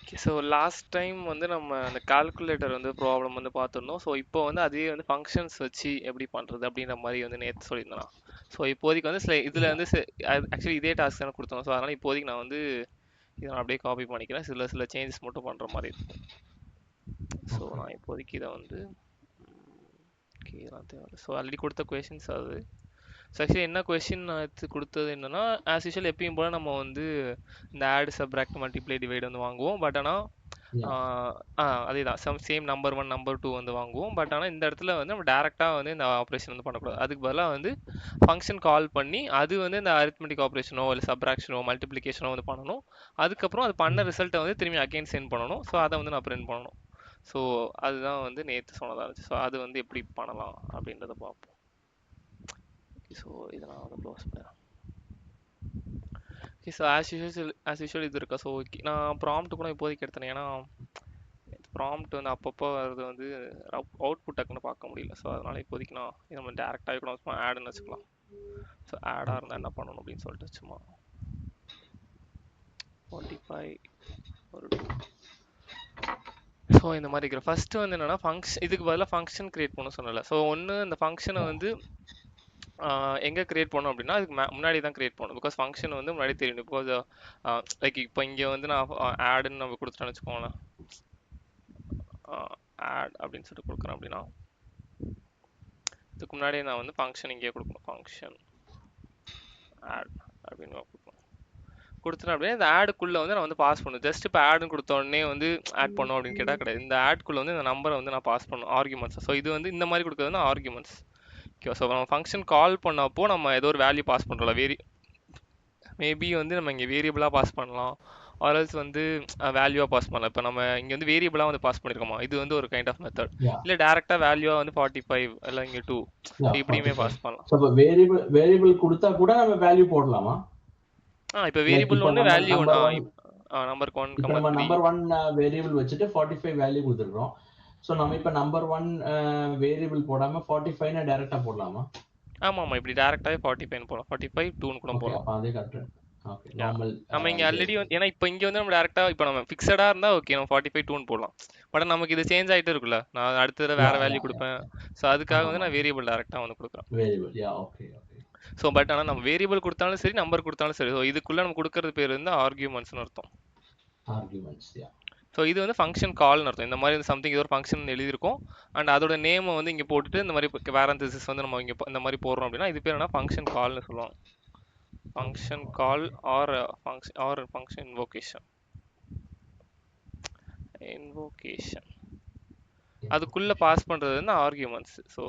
Okay. So last time வந்து நம்ம அந்த கால்குலேட்டர் வந்து ப்ராப்ளம் வந்து பார்த்துருந்தோம். ஸோ இப்போ வந்து அதே வந்து ஃபங்க்ஷன்ஸ் வச்சு எப்படி பண்ணுறது அப்படின்ற மாதிரி வந்து நேற்று சொல்லியிருந்தேன். ஸோ இப்போதைக்கு வந்து சில இதில் Yeah. வந்து ஆக்சுவலி இதே டாஸ்க் தானே கொடுத்தோம். ஸோ அதனால் இப்போதைக்கு நான் வந்து இதை நான் அப்படியே காப்பி பண்ணிக்கிறேன். சில சில சேஞ்சஸ் மட்டும் பண்ணுற மாதிரி இருக்கும். So Okay. நான் இப்போதைக்கு இதை வந்து ஓகே இதெல்லாம் தேவை. ஸோ ஆல்ரெடி கொடுத்த கொஷின்ஸ் அது. ஸோ ஆக்சுவலி என்ன கொஷின் நான் எடுத்து கொடுத்தது என்னன்னா, ஆஸ் யூஷுவல் எப்பயும் போல் நம்ம வந்து இந்த ஆட் சப்ராக்ட் மல்டிப்ளை டிவைட் வந்து வாங்குவோம். பட் ஆனால் Yeah. அதே தான் சேம் நம்பர் 1 நம்பர் 2 வந்து வாங்குவோம். பட் ஆனால் இந்த இடத்துல வந்து நம்ம டேரெக்டாக வந்து இந்த ஆப்ரேஷன் வந்து பண்ணக்கூடாது. அதுக்கு பதிலாக வந்து ஃபங்க்ஷன் கால் பண்ணி அது வந்து இந்த அரித்மெட்டிக் ஆப்ரேஷனோ இல்லை சப்ராக்ஷனோ மல்டிப்ளிகேஷனோ வந்து பண்ணணும். அதுக்கப்புறம் அது பண்ண ரிசல்ட்டை வந்து திரும்பி அகைன் சென்ட் பண்ணணும். ஸோ அதை வந்து நான் பிரிண்ட் பண்ணணும். ஸோ அதுதான் வந்து நேற்று சொன்னதாக இருந்துச்சு. ஸோ அது வந்து எப்படி பண்ணலாம் அப்படின்றத பார்ப்போம். ஸோ இதை நான் வந்து க்ளோஸ் பண்ணுறேன். ஓகே. ஸோ ஆஸ் யூஷுவல் இது இருக்கா? ஸோ ஓகே, நான் ப்ராம்ப்ட் கூட இப்போதைக்கு எடுத்தேன். ஏன்னா ப்ராம்ப்ட் வந்து அப்பப்போ வர்றது வந்து அவுட்புட் டக்குன்னு பார்க்க முடியல. ஸோ அதனால் இப்போதைக்கு நான் இதை நம்ம டேரெக்டாக கூட சும்மா ஆடுன்னு வச்சுக்கலாம். ஸோ ஆடாக இருந்தால் என்ன பண்ணணும் அப்படின்னு சொல்லிட்டு சும்மா 25 ஒரு 2. ஸோ இந்த மாதிரி இருக்கிற ஃபஸ்ட்டு வந்து என்னென்னா இதுக்கு பதிலாக ஃபங்க்ஷன் க்ரியேட் பண்ண சொன்னல. ஸோ ஒன்று இந்த ஃபங்க்ஷனை Yeah. வந்து எங்கே க்ரியேட் பண்ணோம் அப்படின்னா அதுக்கு முன்னாடி தான் க்ரியேட் பண்ணணும். பிகாஸ் ஃபங்க்ஷன் வந்து முன்னாடி தெரியும். பிகாஸ் லைக் இப்போ இங்கே வந்து நான் ஆடுன்னு நம்ம கொடுத்துட்டேன்னு வச்சுக்கோங்களேன். ஆட் அப்படின்னு சொல்லிட்டு கொடுக்குறேன் அப்படின்னா இதுக்கு முன்னாடியே நான் வந்து ஃபங்க்ஷன் இங்கே கொடுக்கணும். ஃபங்க்ஷன் ஆட் அப்படின்னு கொடுத்துட்டேன் அப்படின்னா இந்த ஆடுக்குள்ளே வந்து நான் வந்து பாஸ் பண்ணணும். ஜஸ்ட் இப்போ ஆடுன்னு கொடுத்த உடனே வந்து ஆட் பண்ணோம் அப்படின்னு கேட்டால் கிடையாது. இந்த ஆட்குள்ளே வந்து இந்த நம்பரை வந்து நான் பாஸ் பண்ணணும், ஆர்குமெண்ட்ஸ். ஸோ இது வந்து இந்த மாதிரி கொடுக்குறது வந்து ஆர்குமெண்ட்ஸ். ஓகே. ஸோ நம்ம ஃபங்க்ஷன் கால் பண்ணப்போ நம்ம ஏதோ ஒரு வேல்யூ பாஸ் பண்ணுறோம்ல. மேபி வந்து நம்ம இங்கே வேரியபிளாக பாஸ் பண்ணலாம், ஆர்எல்ஸ் வந்து வேல்யூவாக பாஸ் பண்ணலாம். இப்போ நம்ம இங்கே வந்து வேரியபிளாக வந்து பாஸ் பண்ணியிருக்கோமா, இது வந்து ஒரு கைண்ட் ஆஃப் மெத்தட். Yeah. இல்லை டேரெக்டாக வேல்யூவாக வந்து 45 இல்லை இங்கே 2 Yeah. இப்படியுமே 45. பாஸ் பண்ணலாம். So, வேரியபிள் கொடுத்தா கூட நம்ம வேல்யூ போடலாமா? இப்போ லைக் வேரியபிள் இப்போ ஒன்று வேல்யூ நம்பர் ஒன்று ஒன் நம்பருக்கு 1, இப்போ நம்ம 3. நம்பர் ஒன் வேரியபிள் வச்சுட்டு 45 வேல்யூ கொடுத்துருக்கோம். ஸோ நம்ம இப்போ நம்பர் ஒன் வேரியபிள் போடாம 45 டைரக்டா போடலாமா? ஆமாம், இப்படி டேரெக்டாகவே 45 போகலாம். 45 2 கூட ஓகே, போகலாம். அப்போ அதே கரெக்ட். Okay, normal. நம்ம இங்கே ஆல்ரெடி வந்து ஏன்னா இப்போ இங்கே வந்து நம்ம டேரெக்டாக இப்போ நம்ம ஃபிக்ஸடாக இருந்தால் ஓகே நம்ம 45 2 போடலாம். பட் நமக்கு இது சேஞ்ச் ஆகிட்டு இருக்குல்ல, நான் அடுத்தது யா வேறு யா வேல்யூ யா கொடுப்பேன். ஸோ அதுக்காக வந்து ஆமா. நான் வேரியபிள் டேரெக்டாக வந்து கொடுக்குறேன். Variable. Yeah. Okay okay. So but ஆனால் நம்ம வேரியபிள் கொடுத்தாலும் சரி, நம்பர் கொடுத்தாலும் சரி, ஸோ இதுக்குள்ளே நம்ம கொடுக்கறது பேர் வந்து ஆர்கியூமெண்ட்ஸ்னு அர்த்தம். ஆர்குமெண்ட்ஸ். யா. ஸோ இது வந்து ஃபங்க்ஷன் கால்னு அர்த்தம். இந்த மாதிரி வந்து சம்திங் ஏதோ ஒரு ஃபங்க்ஷன் எழுதியிருக்கோம் அண்ட் அதோட நேமை வந்து இங்கே போட்டுட்டு இந்த மாதிரி வேரந்தசிஸ் வந்து நம்ம இங்கே இந்த மாதிரி போடுறோம் அப்படின்னா இது பேர் என்ன, ஃபங்க்ஷன் கால்னு சொல்லுவாங்க. Function call or function invocation அதுக்குள்ளே பாஸ் பண்ணுறது வந்து ஆர்கியூமெண்ட்ஸ். ஸோ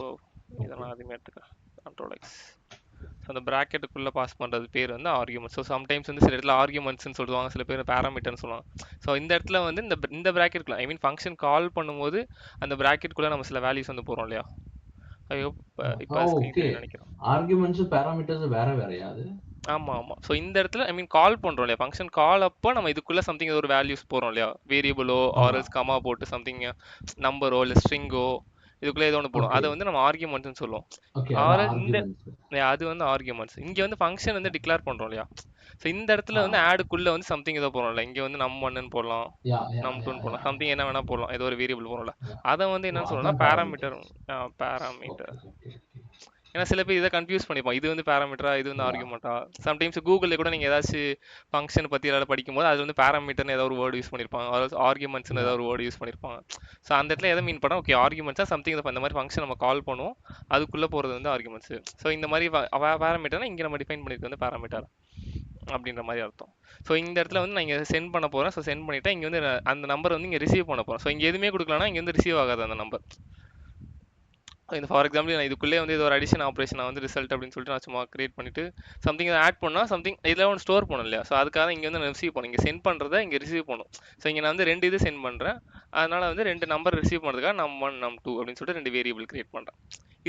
இதை நான் அதுமே எடுத்துக்கிறேன். Control X. ஸோ அந்த ப்ராக்கெட்டுக்குள்ளே பாஸ் பண்ணுறது பேர் வந்து ஆர்கியூமெண்ட்ஸ். ஸோ சம்டைம்ஸ் வந்து சில இடத்துல ஆர்கியூமெண்ட்ஸ்னு சொல்லுவாங்க, சில பேர் பேராமீட்டர்னு சொல்லுவாங்க. ஸோ இந்த இடத்துல வந்து இந்த ப்ராக்கெட்டுக்குள்ள ஐ மீன் ஃபங்க்ஷன் கால் பண்ணும்போது அந்த ப்ராக்கெட்டுக்குள்ளே நம்ம சில வேல்யூஸ் வந்து போகிறோம் இல்லையா. ஐயோ இப்போ ஸ்க்ரீன் ஓகே. தெரியும் நினைக்கிறேன். ஆர்குமெண்ட்ஸ் பாராமீட்டர்ஸ் வேற வேறயா அது? ஆமாம். ஸோ இந்த இடத்துல ஐ மீன் கால் பண்ணுறோம் இல்லையா, ஃபங்க்ஷன் கால் அப்போ நம்ம இதுக்குள்ளே சம்திங் ஏதோ ஒரு வேல்யூஸ் போகிறோம் இல்லையா, வேரியபிளோ ஆமா. ஆர்எல்ஸ் கமா போட்டு சம்திங் நம்பரோ இல்லை ஸ்ட்ரிங்கோ இதுக்குள்ளே ஏதோ ஒன்று போடும். ஓகே அதை வந்து நம்ம ஆர்கியூமெண்ட்ஸ்னு சொல்லுவோம். ஓகே. அதான் ஆர்எல் இந்த ஆர்குமெண்ட்ஸ். அது வந்து ஆர்கியூமெண்ட்ஸ். இங்கே வந்து ஃபங்க்ஷன் வந்து டிக்ளேர் பண்ணுறோம் இல்லையா. ஸோ இந்த இடத்துல வந்து ஆ. ஆடுக்குள்ளே வந்து சம்திங் ஏதோ போடுறோம்ல, இங்கே வந்து நம்1ன்னு போடலாம், யா யா யா நம்2ன்னு யா போடலாம், சம்திங் என்ன வேணால் போடலாம், ஏதோ ஒரு வேரியபிள் போடுறோம்ல. யா. அதை வந்து ஓ, என்னன்னு சொல்லணும்னா அதான் parameter. Parameters. Parameter. Okay okay okay. ஏன்னா சில பேர் இதை கன்ஃபியூஸ் பண்ணிப்பான், இது வந்து பேராமீட்டரா இது வந்து யா. ஆர்குமெண்ட்டா. சம்டைம்ஸ் கூகுளில் கூட நீங்கள் ஏதாச்சும் ஃபங்க்ஷன் பற்றி ஏதாவது படிக்கும்போது அது வந்து பேராமீட்டர்னு ஏதாவது ஒரு வேர்டு யூஸ் பண்ணியிருப்பாங்க, அதாவது ஆர்குமெண்ட்ஸ்னு யா. ஏதாவது ஒரு வேர்டு யூஸ் பண்ணியிருப்பாங்க. ஸோ அந்த இடத்துல எதை மீன் பண்ணால் ஓகே ஆர்குமெண்ட்ஸாக சம்திங் இந்த மாதிரி ஃபங்க்ஷன் நம்ம கால் பண்ணுவோம், அதுக்குள்ளே போகிறது வந்து ஆர்குமெண்ட்ஸ். ஸோ இந்த மாதிரி பேராமீட்டர்னா இங்கே நம்ம டிஃபைன் பண்ணியிருக்க வந்து பேராமீட்டர் அப்படின்ற மாதிரி அர்த்தம். ஸோ இந்த இடத்துல வந்து நான் இங்கே சென்ட் பண்ண போகிறேன். ஸோ சென்ட் பண்ணிவிட்டேன், இங்கே வந்து அந்த நம்பர் வந்து இங்கே ரிசீவ் பண்ண போகிறேன். ஸோ இங்கே எதுவுமே கொடுக்கலன்னா இங்கே வந்து ரிசீவ் ஆகாது அந்த நம்பர். இந்த ஃபார் எக்ஸாம்பிள் நான் இதுக்குள்ளே வந்து இது ஒரு அடிஷன் ஆப்ரேஷன் நான் வந்து ரிசல்ட் அப்படின்னு சொல்லிட்டு நான் சும்மா கிரியேட் பண்ணிட்டு சம்திங் ஆட் பண்ணால் சம்திங் இதில் ஒன்று ஸ்டோர் பண்ணணும் இல்லையா. ஸோ அதுக்காக இங்கே வந்து நான் ரிசீவ் பண்ணும், இங்கே சென்ட் பண்ணுறதை இங்கே ரிசீவ் பண்ணும். ஸோ இங்கே நான் வந்து 2 இது சென்ட் பண்ணுறேன், அதனால் வந்து 2 நம்பர் ரிசீவ் பண்ணுறதுக்காக num1 num2 அப்படின்னு சொல்லிட்டு 2 வேரியபிள் கிரியேட் பண்ணுறேன்.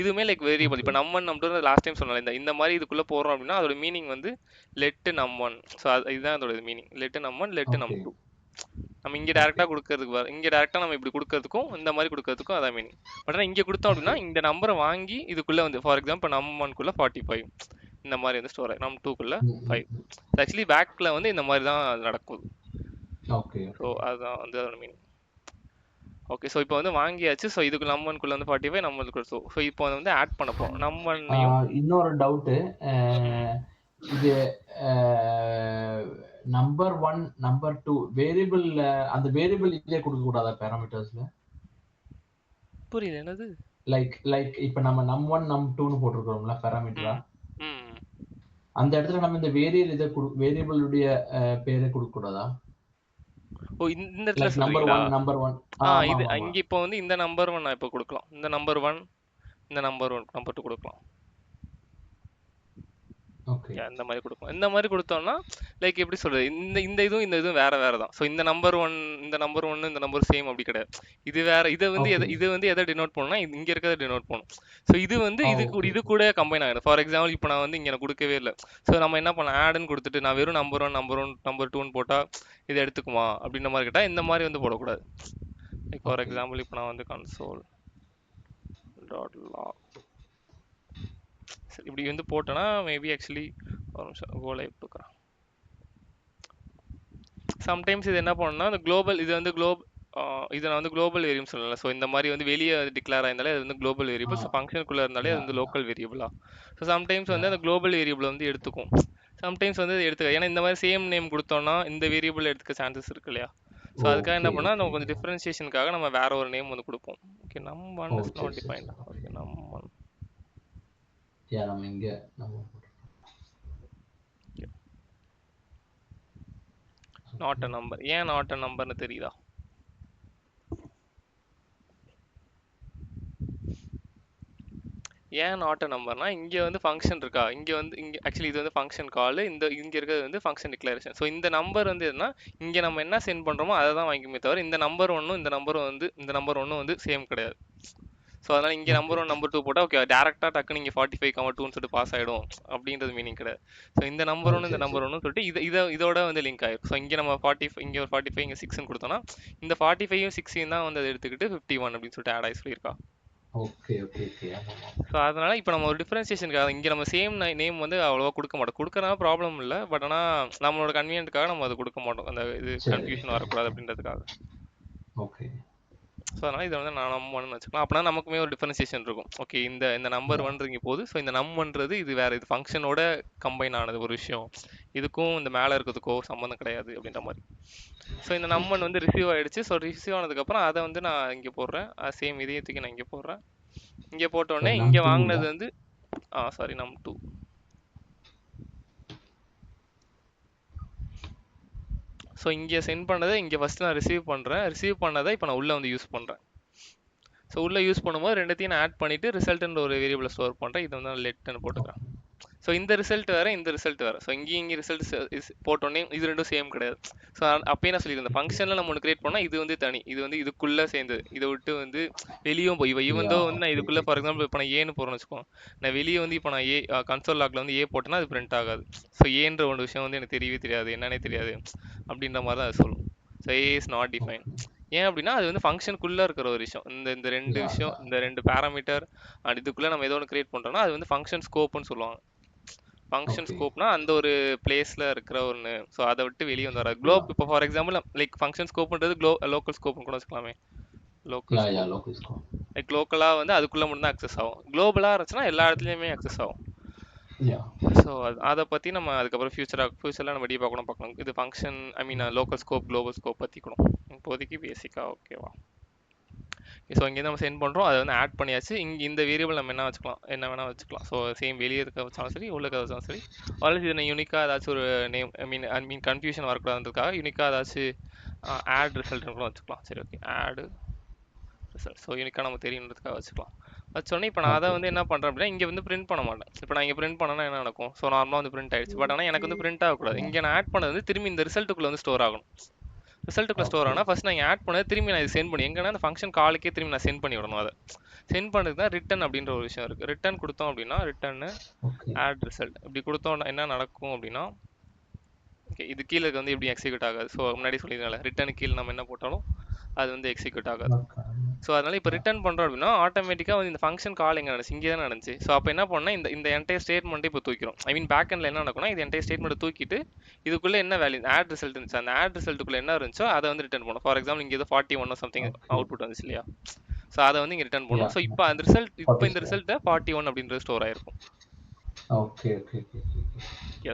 இதுவுமே லைக் வேரியபிள். இப்போ num1 num2 லாஸ்ட் டைம் சொன்னால இந்த மாதிரி இதுக்குள்ளே போகிறோம் அப்படின்னா அதோட மீனிங் வந்து லெட் num1. ஸோ இதுதான் அதோட meaning, let num1 let num2. நம்ம இங்கே டேரெக்டாக கொடுக்கறதுக்கு இங்கே டேரெக்டாக நம்ம இப்படி கொடுக்கறதுக்கும் இந்த மாதிரி கொடுக்கறதுக்கும் அதான் மீனிங். பட் ஆனால் இங்கே கொடுத்தோம் அப்படின்னா இந்த நம்பரை வாங்கி இதுக்குள்ளே வந்து ஃபார் எக்ஸாம்பிள் num1குள்ளே 45 இந்த மாதிரி வந்து ஸ்டோர் ஆகி num2குள்ளே 5. ஆக்சுவலி பேக்கில் வந்து இந்த மாதிரி தான் நடக்குது. ஓகே ஸோ ஓகே அதுதான் வந்து அதோட மீனிங். ஓகே, ஸோ இப்போ வந்து வாங்கியாச்சு. ஸோ இதுக்கு நம் ஒன்குள்ள வந்து 45 நம்மளுக்கு. ஸோ இப்போ வந்து ஆட் பண்ண போகிறோம் நம் ஒன்னையும். இன்னொரு டவுட்டு, ம். இது நம்பர் 1 நம்பர் 2 வேரியபிள், அந்த வேரியபிள் இதே கொடுக்க கூடாதா பேராமீட்டர்ஸ்ல? புரியல என்னது? லைக் இப்ப நம்ம num1 num2ன்னு போட்டிருக்கிறோம்ல பேராமீட்டரா, ம். ம். அந்த இடத்துல நம்ம இந்த வேரியபிளுடைய பேரை கொடுக்க கூடாதா? ஓ, இந்த இடத்துல லைக் நம்பர் சொல்றீங்களா? 1 நம்பர் 1. ஆமா இது ஆமா ஆமா. இங்க இப்போ வந்து இந்த நம்பர் 1 நான் இப்போ கொடுக்கலாம். இந்த நம்பர் 1, இந்த நம்பர் 1, நம்பர் 2 கொடுக்கலாம். ஓகே இந்த மாதிரி கொடுக்கலாம். இந்த மாதிரி கொடுத்தோம்னா லைக் எப்படி சொல்றது, இந்த இந்த இதுவும் வேற வேற தான். ஸோ இந்த நம்பர் 1, இந்த நம்பர் 1, இந்த நம்பர் சேம் அப்படி கிடையாது. இது வேற. இதை வந்து ஓகே இது வந்து எதை டினோட் பண்ணணும்னா இங்க இருக்கிறத டினோட் பண்ணும். ஸோ இது வந்து ஓகே இது கூட கம்பைன் ஆகிடும். ஃபார் எக்ஸாம்பிள் இப்போ நான் வந்து இங்க நான் கொடுக்கவே இல்லை. ஸோ நம்ம என்ன பண்ணலாம், ஆடுன்னு கொடுத்துட்டு நான் வெறும் நம்பர் 1, நம்பர் 1, நம்பர் 2ன்னு போட்டா இதை எடுத்துக்குமா அப்படின்ற மாதிரி கேட்டா இந்த மாதிரி வந்து போடக்கூடாது. லைக் ஃபார் ஓகே எக்ஸாம்பிள் இப்போ நான் வந்து கன்சோல் டாட் லாக் இப்படி வந்து போட்டேன்னா மேபி ஆக்சுவலி ஒரு நிமிஷம் கோலை போக்குறேன். சம்டைம்ஸ் இது என்ன பண்ணணும்னா இந்த குளோபல் இது வந்து இதை நான் வந்து குளோபல் வேரியபிள் சொல்லல. ஸோ இந்த மாதிரி வந்து வெளியே டிக்ளேர் ஆயிருந்தாலே அது வந்து குளோபல் வேரியபிள். ஸோ ஃபங்க்ஷனுக்குள்ளே இருந்தாலே அது யா வந்து யா லோக்கல் வேரியபிளா. ஸோ சம்டைம்ஸ் யா வந்து அந்த குளோபல் வேரியபிள் வந்து எடுத்துக்கும். சம்டைம்ஸ் வந்து எடுத்துக்க, ஏன்னா இந்த மாதிரி சேம் நேம் கொடுத்தோம்னா இந்த வேரியபிள் எடுத்துக்க சான்சஸ் இருக்கு இல்லையா. ஸோ அதுக்காக என்ன ஓகே பண்ணால் நம்ம ஓகே கொஞ்சம் டிஃபரன்சியேஷனுக்காக நம்ம வேற ஒரு நேம் வந்து கொடுப்போம். ஓகே, நம் ஒன் ஓ இஸ் சரி நாட் சரி டிஃபைன்ட். சரி okay. Okay, num one yeah நம்ம இங்க நம்ம நாட் அ நம்பர். ஏன் நாட் அ நம்பர்னு தெரியுதா? ஏன் நாட் அ நம்பர்னா இங்கே வந்து ஃபங்க்ஷன் இருக்கா, இங்கே ஆக்சுவலி இது வந்து ஃபங்க்ஷன் கால், இங்கே இருக்கிறது வந்து ஃபங்க்ஷன் டிக்ளரேஷன். ஸோ இந்த நம்பர் வந்து எதுனா இங்கே நம்ம என்ன சென்ட் பண்ணுறோமோ அதை தான் வாங்கிக்குமே தவிர இந்த நம்பர் ஒன்றும் இந்த நம்பர் ஒன்றும் வந்து சேம் கிடையாது. ஸோ அதனால் இங்கே ஓகே நம்பர் 1 நம்பர் 2 போட்டால் ஓகே டேரெக்டாக டக்குன்னு இங்கே 45,2ன்னு சொல்லிட்டு பாஸ் ஆகிடும் அப்படின்றது மீனிங் கிடையாது. ஸோ இந்த ஓ நம்பர் 1 இந்த சரி நம்பர் சரி 1 சொல்லிட்டு இதோட வந்து லிங்க் ஆயிடும். ஸோ இங்கே நம்ம 45 இங்கே ஒரு 45 இங்கே 6ன்னு கொடுத்தோம்னா இந்த 45யும் 6யும் தான் வந்து அதை எடுத்துக்கிட்டு 51 அப்படின்னு சொல்லிட்டு ஆட் ஆகி சொல்லியிருக்கா. Okay okay okay. ஆமா ஆமா. ஸோ அதனால இப்போ நம்ம ஒரு டிஃபரன்சியேஷனுக்காக இங்கே நம்ம சேம் நேம் வந்து அவ்வளோவா கொடுக்க மாட்டோம். கொடுக்கறதுனால ப்ராப்ளம் இல்லை. பட் ஆனால் நம்மளோட கன்வீனியன்ட்டுக்காக நம்ம அதை கொடுக்க மாட்டோம். அந்த இது சரி கன்ஃபியூஷன் சரி வரக்கூடாது சரி. அப்படின்றதுக்காக. ஓகே. ஸோ அதனால் இதை வந்து நான் நம் ஒன்னு வச்சுக்கலாம். அப்படின்னா நமக்குமே ஒரு டிஃபரன்சியேஷன் இருக்கும். ஓகே, இந்த நம்பர் யா ஒன்றிங்க போது. ஸோ இந்த நம்ன்றது இது வேற, இது ஃபங்க்ஷனோட கம்பைன் ஆனது ஒரு விஷயம். இதுக்கும் இந்த மேலே இருக்கிறதுக்கோ சம்மந்தம் கிடையாது அப்படின்ற மாதிரி. ஸோ இந்த நம்பன் வந்து ரிசீவ் ஆயிடுச்சு. ஸோ ரிசீவ் ஆனதுக்கப்புறம் அதை வந்து நான் இங்கே போடுறேன். சேம் இதே தூக்கி நான் இங்கே போடுறேன். இங்கே போட்டோடனே சரி நம் இங்கே 2 இல்ல. வாங்கினது வந்து சாரி நம் 2. ஸோ இங்கே சென்ட் பண்ணதை இங்கே ஃபஸ்ட்டு நான் ரிசீவ் பண்ணுறேன். ரிசீவ் பண்ணதை இப்போ நான் உள்ளே வந்து யூஸ் பண்ணுறேன். ஸோ உள்ளே யூஸ் பண்ணும்போது ரெண்டுத்தையும் நான் ஆட் பண்ணிவிட்டு ரிசல்ட்ன்ற ஒரு வேரியபிளை ஸ்டோர் பண்ணுறேன். இதை வந்து நான் லெட்னு போட்டுக்கிறேன். ஓகே ஸோ இந்த ரிசல்ட் வேறு, இந்த ரிசல்ட் வேறு. ஸோ இங்கே ரிசல்ட் போட்டோன்னே இது ரெண்டும் சேம் கிடையாது. ஸோ அப்பயே நான் சொல்லியிருந்தேன், ஃபங்க்ஷனில் நம்ம ஒன்று கிரியேட் பண்ணால் இது வந்து தனி, இது வந்து இதுக்குள்ளே சேர்ந்து, இதை விட்டு வந்து வெளியும் போய் யா ஈவந்தோ வந்து நான் ஓகே இதுக்குள்ளே ஃபார் எக்ஸாம்பிள் இப்போ நான் ஏன்னு போகிறேன்னு வச்சுக்கோங்க. நான் வெளியே வந்து இப்போ நான் கன்சோல் லாக்ல வந்து ஏ போட்டேன்னா அது பிரிண்ட் ஆகாது. ஸோ ஏன்ற ஒரு விஷயம் வந்து எனக்கு தெரியவே தெரியாது, என்னன்னே தெரியாது அப்படின்ற மாதிரி தான் அது சொல்லும். So A is not define. Okay. ஏன் அப்படின்னா அது வந்து ஃபங்க்ஷனுக்குள்ளே இருக்கிற ஒரு விஷயம். இந்த ரெண்டு யா விஷயம், யா. இந்த ரெண்டு பேராமீட்டர் அண்ட் இதுக்குள்ளே நம்ம ஏதோ ஒன்று கிரியேட் பண்ணுறோம்னா அது வந்து ஃபங்க்ஷன் ஸ்கோப்னு சொல்லுவாங்க. Function okay. ஸ்கோப்னா அந்த ஒரு பிளேஸில் இருக்கிற ஒன்று. ஸோ அதை விட்டு வெளியே வந்து வராது. யா குளோப் இப்போ ஃபார் எக்ஸாம்பிள் லைக் ஃபங்க்ஷன் ஸ்கோப்ன்றது லோக்கல் ஸ்கோப்னு கூட வச்சுக்கலாமே. Local yeah yeah scope local score. Like லோக்கலாக வந்து அதுக்குள்ளே மட்டும் தான் அக்சஸ் ஆகும். குளோபலாக இருந்துச்சுன்னா எல்லா இடத்துலையுமே அக்சஸ் ஆகும். யா ஸோ அதை பற்றி நம்ம அதுக்கப்புறம் ஃபியூச்சரில் நம்ம டீப்பாக கூட பார்க்கலாம். இது function local scope global scope பற்றி கூட இப்போதைக்கு பேசிக்காக ஓகேவா. ஸோ இங்கே நம்ம சென்ட் பண்ணுறோம், அதை வந்து ஆட் பண்ணியாச்சு. இங்கே இந்த வேரியபிள் நம்ம என்ன வச்சுக்கலாம், என்ன வேணால் வச்சுக்கலாம். ஸோ சேம் வெளியே இருக்க வச்சாலும் சரி, உள்ள இருக்க வச்சாலும் சரி. ஆல்ரெடி இதில் யூனிக்காக ஏதாச்சும் ஒரு நேம் ஐ மீன் கன்ஃபியூஷன் வரக்கூடாதுன்றதுக்காக யூனிக்காக ஏதாச்சும் ஆட் ரிசல்ட்னு கூட வச்சுக்கலாம். சரி ஓகே, ஆடு ரிசல்ட். ஸோ யூனிக்காக நம்ம தெரியணுன்றதுக்காக வச்சுக்கலாம். வச்சோடனே இப்போ நான் அதை ஓகே வந்து என்ன பண்ணுறேன் அப்படின்னா இங்கே வந்து பிரிண்ட் பண்ண மாட்டேன். இப்போ நான் இங்கே பிரிண்ட் பண்ணனா என்ன நடக்கும், ஸோ நார்மலாக வந்து பிரிண்ட் ஆயிடுச்சு. பட் ஆனால் எனக்கு வந்து பிரிண்ட் ஆகக்கூடாது. இங்கே நான் ஆட் பண்ணது வந்து திரும்பி இந்த ரிசல்ட்டுக்குள்ளே வந்து ஸ்டோர் ஆகணும். ரிசல்ட்டுக்குள்ள ஸ்டோர் ஓகே ஆனால் ஃபர்ஸ்ட் நான் ஆட் பண்ணது திரும்பி நான் இது சென்ட் பண்ணி எங்கன்னா அந்த ஃபங்க்ஷன் காலுக்கே திரும்பி நான் சென்ட் பண்ணி விடணும். அதை சென்ட் பண்ணதுக்கு தான் ரிட்டன் அப்படின்ற ஒரு விஷயம் இருக்குது. ரிட்டன் கொடுத்தோம் அப்படின்னா ரிட்டன்னு ஓகே. ஆட் ரிசல்ட் இப்படி கொடுத்தோம்னா என்ன நடக்கும் அப்படின்னா ஓகே இது கீழே வந்து எப்படி எக்ஸிக்யூட் ஆகாது. ஸோ முன்னாடி சொல்லியிருந்தால ரிட்டனு கீழே நம்ம என்ன போட்டாலும் அது வந்து எக்ஸிக்யூட் ஆகாது. ஓகே. ஸோ அதனால இப்போ ரிட்டர்ன் பண்ணுறோம் அப்படின்னா ஆட்டோமேட்டிக்காக வந்து இந்த ஃபங்க்ஷன் கால் எங்கே நடந்துச்சு, இங்கே தான் நடந்துச்சு. ஸோ அப்போ என்ன பண்ணால் இந்த இந்த என்டையர் ஸ்டேட்மெண்ட்டை இப்போ தூக்கிறோம். ஐ மீன் பேக் எண்டில் என்ன நடக்கும்னா இது என்டையர் ஸ்டேட்மெண்ட்டை தூக்கிட்டு இதுக்குள்ளே என்ன வேல்யூ ஆட் ரிசல்ட் இருந்துச்சு, அந்த ஆட் ரிசல்ட்டுக்குள்ளே என்ன இருந்துச்சோ அதை வந்து ரிட்டர்ன் பண்ணும். ஃபார் எக்ஸாம்பிள் இங்கே ஏதோ 41 சம்திங் அவுட்புட் வந்துச்சு இல்லையா, ஸோ அதை வந்து இங்கே ரிட்டர்ன் பண்ணும். ஸோ இப்போ அந்த ரிசல்ட் இந்த ரிசல்ட்டை 41 அப்படின்றது ஸ்டோர் ஆயிருக்கும். Okay okay okay okay.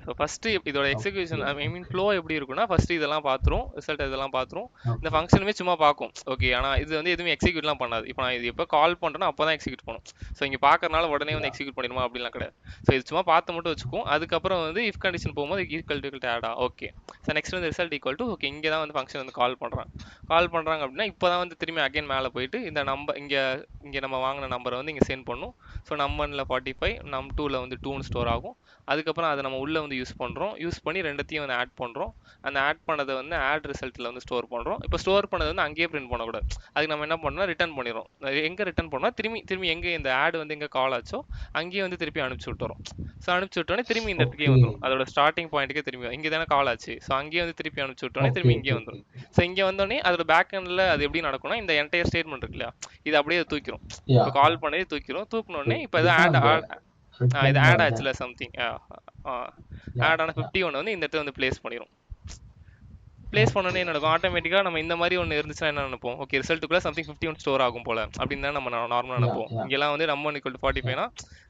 So first இதோட எக்ஸிக்யூஷன் ஐ மீன் ஃப்ளோ எப்படி இருக்குன்னா ஃபஸ்ட்டு இதெல்லாம் பார்த்துரும், ரிசல்ட் இதெல்லாம் பார்த்துரும், இந்த ஃபங்க்ஷனுமே சும்மா பார்க்கும். ஓகே, ஆனால் இது வந்து எதுவுமே எக்ஸிக்யூட்லாம் பண்ணாது. இப்போ நான் இது எப்போ கால் பண்ணுறேனோ அப்போ தான் எக்ஸிக்யூட் பண்ணும். ஸோ இங்கே பார்க்கறனால உடனே வந்து எக்ஸிக்யூட் பண்ணிடுமா அப்படிலாம் கிடையாது. ஸோ இது சும்மா பார்த்து மட்டும் வச்சுக்கும். அதுக்கப்புறம் வந்து இஃப் கண்டிஷன் போகும்போது ஈக்குவல் டு ஆடா ஓகே. ஸோ நெக்ஸ்ட் வந்து ரிசல்ட் ஈக்குவல் டு ஓகே, இங்கே தான் வந்து ஃபங்க்ஷன் வந்து கால் பண்ணுறாங்க அப்படின்னா இப்போ தான் வந்து திரும்பி அகைன் மேலே போயிட்டு இந்த நம்பர் இங்கே நம்ம வாங்கின நம்பரை வந்து இங்கே சென்ட் பண்ணும். ஸோ நம் 1ல் 45, நம் 2ல் வந்து 2ன்னு ஸ்டோர் ஆகும். அதுக்கப்புறம் அதை நம்ம உள்ளே வந்து யூஸ் பண்ணி ரெண்டுத்தையும் வந்து ஆட் பண்ணுறோம். அந்த ஆட் பண்ணதை வந்து ஆட் ரிசல்ட்டில் வந்து ஸ்டோர் பண்ணுறோம். இப்போ ஸ்டோர் பண்ணது வந்து அங்கேயே பிரிண்ட் பண்ணக்கூடாது. அதுக்கு நம்ம என்ன பண்ணோம்னா ரிட்டர்ன் பண்ணிடுறோம். எங்கே ரிட்டர்ன் பண்ணால் திரும்பி எங்கே இந்த ஆட் வந்து எங்கே கால் ஆச்சோ அங்கேயே வந்து திருப்பி அனுப்பிச்சி விட்டுறோம். ஸோ அனுப்பிச்சி விட்டோன்னே திரும்பி இந்த இடத்துக்கே வந்துடும். அதோட ஸ்டார்டிங் பாயிண்ட்டுக்கே திரும்பி இங்கே தானே கால் ஆச்சு. ஸோ அங்கேயே வந்து திருப்பி அனுப்பிச்சி விட்டோன்னே திரும்பி இங்கே வந்துடும். ஸோ இங்கே வந்தோடனே அதோட பேக் எண்டில் அது எப்படி நடக்கும்னா இந்த என்டையர் ஸ்டேட்மெண்ட் இருக்கு இல்லையா, இது அப்படியே தூக்கிடும். இப்போ கால் பண்ணி தூக்கினோடனே இப்போ இது இது ஆட் ஆச்சுல சம்திங் ஆட் ஆன 51 வந்து இந்த இடத்துல வந்து பிளேஸ் பண்ணிடும். பிளேஸ் பண்ணோன்னே என்ன நடக்கும், ஆட்டோமேட்டிக்காக நம்ம இந்த மாதிரி ஒன்று இருந்துச்சுன்னா என்ன நினைப்போம், ஓகே ரிசல்ட்டுக்குள்ள சம்திங் 51 ஸ்டோர் ஆகும் போல அப்படின்னு தான் நம்ம நார்மலாக நினைப்போம். இங்கெல்லாம் வந்து நம்ம 1 = 45னா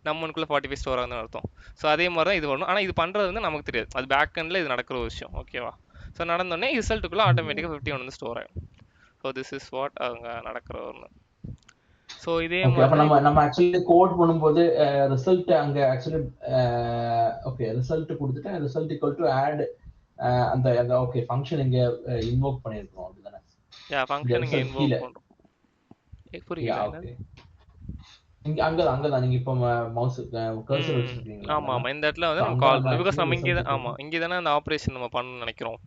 நம்ம 1 45 ஸ்டோர் ஆகுதுன்னு அர்த்தம். ஸோ அதே மாதிரி தான் இது வரணும். ஆனால் இது பண்ணுறது வந்து நமக்கு தெரியாது, அது பேக் எண்டில் இது நடக்கிற ஒரு விஷயம். ஓகேவா, ஸோ நடந்தோடனே ரிசல்ட்டுக்குள்ள ஆட்டோமேட்டிக்காக 51 வந்து ஸ்டோர் ஆகும். ஸோ திஸ் இஸ் வாட் அங்கே நடக்கிற ஒன்று. ஸோ இதே மாதிரி நம்ம ஆக்சுவலி கோட் பண்ணும்போது ரிசல்ட் அங்க ஆக்சுவலி ஓகே ரிசல்ட் கொடுத்துட்டு ரிசல்ட் ஈக்குவல் டு ஆட் அந்த ஓகே ஃபங்க்ஷன் இங்க இன்வோக் பண்ணிருக்கோம் அப்படிதானே. ஃபங்க்ஷன் இங்க இன்வோக் பண்றோம். புரியல. ஓகே இங்க அங்கதான் நீங்க இப்ப மவுஸ் கர்சர் வச்சிருக்கீங்களா? ஆமா இந்த இடத்துல வந்து நம்ம கால் பண்ணோம். பிகாஸ் நம்ம இங்க தானே அந்த ஆபரேஷன் நம்ம பண்ணனும் நினைக்கிறோம்.